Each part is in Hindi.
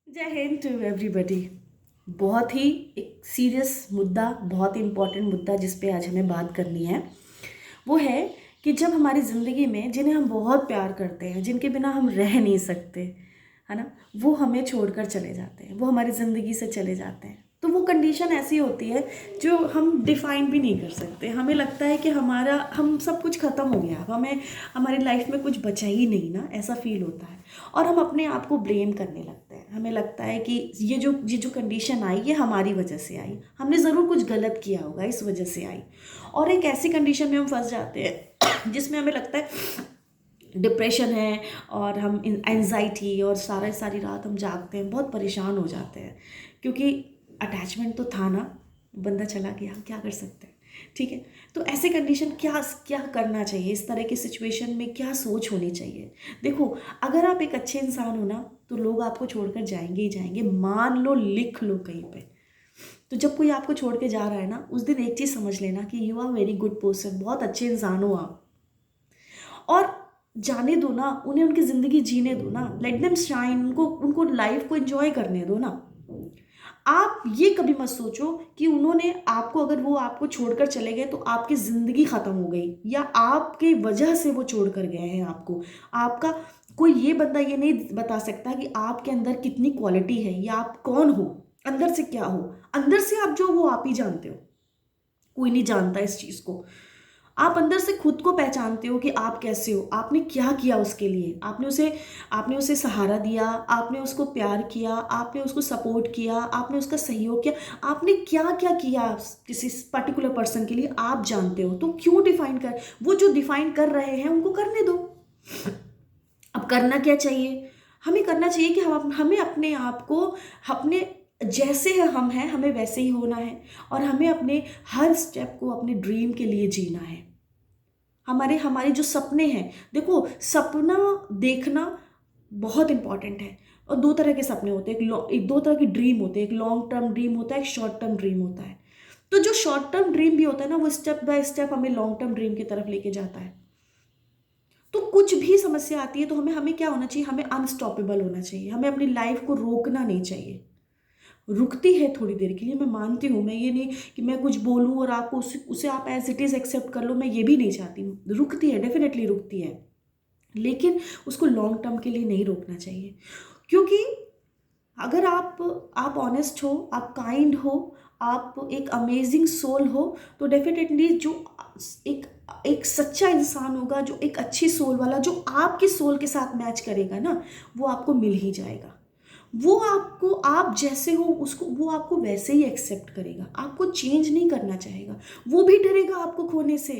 जय हिंद टू एवरीबॉडी। बहुत ही एक सीरियस मुद्दा, बहुत ही इम्पोर्टेंट मुद्दा जिस पे आज हमें बात करनी है वो है कि जब हमारी ज़िंदगी में जिन्हें हम बहुत प्यार करते हैं, जिनके बिना हम रह नहीं सकते, है ना, वो हमें छोड़कर चले जाते हैं, वो हमारी ज़िंदगी से चले जाते हैं। तो वो कंडीशन ऐसी होती है जो हम डिफ़ाइन भी नहीं कर सकते। हमें लगता है कि हम सब कुछ ख़त्म हो गया, अब हमें हमारी लाइफ में कुछ बचा ही नहीं ना, ऐसा फील होता है। और हम अपने आप को ब्लेम करने लगते हैं। हमें लगता है कि ये जो कंडीशन आई ये हमारी वजह से आई, हमने ज़रूर कुछ गलत किया होगा, इस वजह से आई। और एक ऐसी कंडीशन में हम फंस जाते हैं जिसमें हमें लगता है डिप्रेशन है, और हम एंजाइटी, और सारी रात हम जागते हैं, बहुत परेशान हो जाते हैं क्योंकि अटैचमेंट तो था ना, बंदा चला गया, हम क्या कर सकते हैं। ठीक है, तो ऐसे कंडीशन क्या क्या करना चाहिए, इस तरह की सिचुएशन में क्या सोच होनी चाहिए। देखो, अगर आप एक अच्छे इंसान हो ना तो लोग आपको छोड़कर जाएंगे ही जाएंगे, मान लो, लिख लो कहीं पे। तो जब कोई आपको छोड़ के जा रहा है ना, उस दिन एक चीज़ समझ लेना कि you are very good person, बहुत अच्छे इंसान हो आप। और जाने दो ना उन्हें, उनकी ज़िंदगी जीने दो ना, लेट देम शाइन, उनको उनको लाइफ को एंजॉय करने दो ना। आप ये कभी मत सोचो कि उन्होंने आपको, अगर वो आपको छोड़कर चले गए तो आपकी ज़िंदगी ख़त्म हो गई, या आपके वजह से वो छोड़कर गए हैं आपको। आपका कोई ये बंदा ये नहीं बता सकता कि आपके अंदर कितनी क्वालिटी है, या आप कौन हो, अंदर से क्या हो। अंदर से आप जो वो आप ही जानते हो, कोई नहीं जानता इस चीज़ को। आप अंदर से खुद को पहचानते हो कि आप कैसे हो, आपने क्या किया उसके लिए। आपने उसे सहारा दिया, आपने उसको प्यार किया, आपने उसको सपोर्ट किया, आपने उसका सहयोग किया, आपने क्या क्या किया किसी पर्टिकुलर पर्सन के लिए, आप जानते हो। तो क्यों डिफाइन कर, वो जो डिफाइन कर रहे हैं उनको करने दो। अब करना क्या चाहिए, हमें करना चाहिए कि हमें अपने आप को, अपने जैसे हम हैं हमें वैसे ही होना है, और हमें अपने हर स्टेप को अपने ड्रीम के लिए जीना है। हमारे हमारे जो सपने हैं, देखो, सपना देखना बहुत इंपॉर्टेंट है। और दो तरह के सपने होते हैं, दो तरह की ड्रीम होते हैं, एक लॉन्ग टर्म ड्रीम होता है, एक शॉर्ट टर्म ड्रीम होता है। तो जो शॉर्ट टर्म ड्रीम भी होता है ना, वो स्टेप बाय स्टेप हमें लॉन्ग टर्म ड्रीम की तरफ लेके जाता है। तो कुछ भी समस्या आती है तो हमें हमें क्या होना चाहिए, हमें अनस्टॉपेबल होना चाहिए, हमें अपनी लाइफ को रोकना नहीं चाहिए। रुकती है थोड़ी देर के लिए, मैं मानती हूँ, मैं ये नहीं कि मैं कुछ बोलूँ और आपको उसे आप एज इट इज़ एक्सेप्ट कर लो, मैं ये भी नहीं चाहती। रुकती है, डेफिनेटली रुकती है, लेकिन उसको लॉन्ग टर्म के लिए नहीं रोकना चाहिए। क्योंकि अगर आप ऑनेस्ट हो, आप काइंड हो, आप एक अमेजिंग सोल हो, तो डेफिनेटली जो एक एक सच्चा इंसान होगा, जो एक अच्छी सोल वाला, जो आपकी सोल के साथ मैच करेगा ना, वो आपको मिल ही जाएगा। वो आपको, आप जैसे हो उसको, वो आपको वैसे ही एक्सेप्ट करेगा, आपको चेंज नहीं करना चाहेगा। वो भी डरेगा आपको खोने से,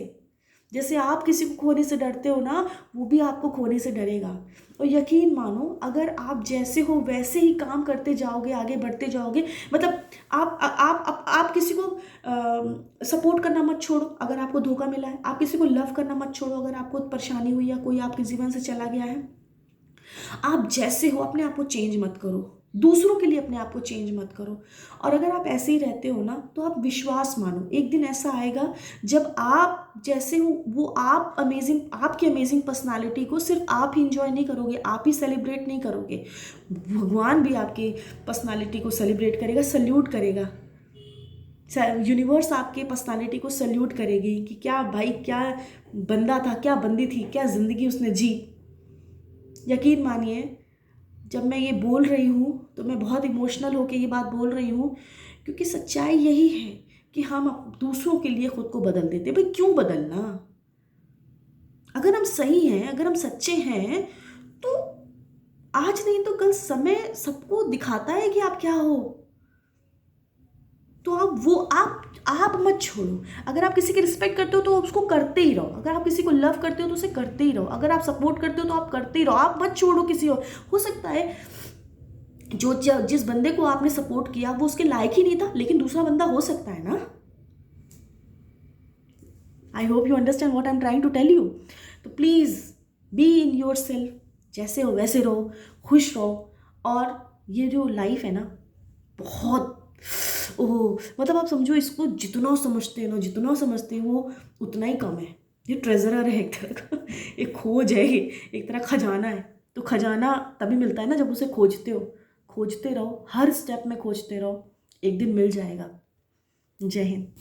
जैसे आप किसी को खोने से डरते हो ना, वो भी आपको खोने से डरेगा। और यकीन मानो, अगर आप जैसे हो वैसे ही काम करते जाओगे, आगे बढ़ते जाओगे, मतलब आप किसी को सपोर्ट करना मत छोड़ो अगर आपको धोखा मिला है, आप किसी को लव करना मत छोड़ो अगर आपको परेशानी हुई या कोई आपके जीवन से चला गया है। आप जैसे हो अपने आप को चेंज मत करो, दूसरों के लिए अपने आप को चेंज मत करो। और अगर आप ऐसे ही रहते हो ना, तो आप विश्वास मानो, एक दिन ऐसा आएगा जब आप जैसे हो, वो आप अमेजिंग, आपकी अमेजिंग पर्सनालिटी को सिर्फ आप ही इंजॉय नहीं करोगे, आप ही सेलिब्रेट नहीं करोगे, भगवान भी आपकी पर्सनालिटी को सेलिब्रेट करेगा, सल्यूट करेगा। यूनिवर्स आपके पर्सनालिटी को सल्यूट करेगी कि क्या भाई, क्या बंदा था, क्या बंदी थी, क्या ज़िंदगी उसने जी। यकीन मानिए, जब मैं ये बोल रही हूँ तो मैं बहुत इमोशनल होकर ये बात बोल रही हूँ, क्योंकि सच्चाई यही है कि हम दूसरों के लिए खुद को बदल देते हैं। भाई क्यों बदलना, अगर हम सही हैं, अगर हम सच्चे हैं, तो आज नहीं तो कल समय सबको दिखाता है कि आप क्या हो। तो आप मत छोड़ो। अगर आप किसी की रिस्पेक्ट करते हो तो उसको करते ही रहो, अगर आप किसी को लव करते हो तो उसे करते ही रहो, अगर आप सपोर्ट करते हो तो आप करते ही रहो, आप मत छोड़ो किसी और। हो सकता है जिस बंदे को आपने सपोर्ट किया वो उसके लायक ही नहीं था, लेकिन दूसरा बंदा हो सकता है ना। I hope you understand what I am trying to tell you. तो please be in your self, जैसे हो वैसे रहो, खुश रहो। और ये जो लाइफ है ना, बहुत, ओह, मतलब आप समझो, इसको जितना समझते हैं ना, जितना समझते हैं वो उतना ही कम है। ये ट्रेजरर है एक तरह का, एक खोज है, ये एक तरह खजाना है। तो खजाना तभी मिलता है ना जब उसे खोजते हो। खोजते रहो, हर स्टेप में खोजते रहो, एक दिन मिल जाएगा। जय हिंद।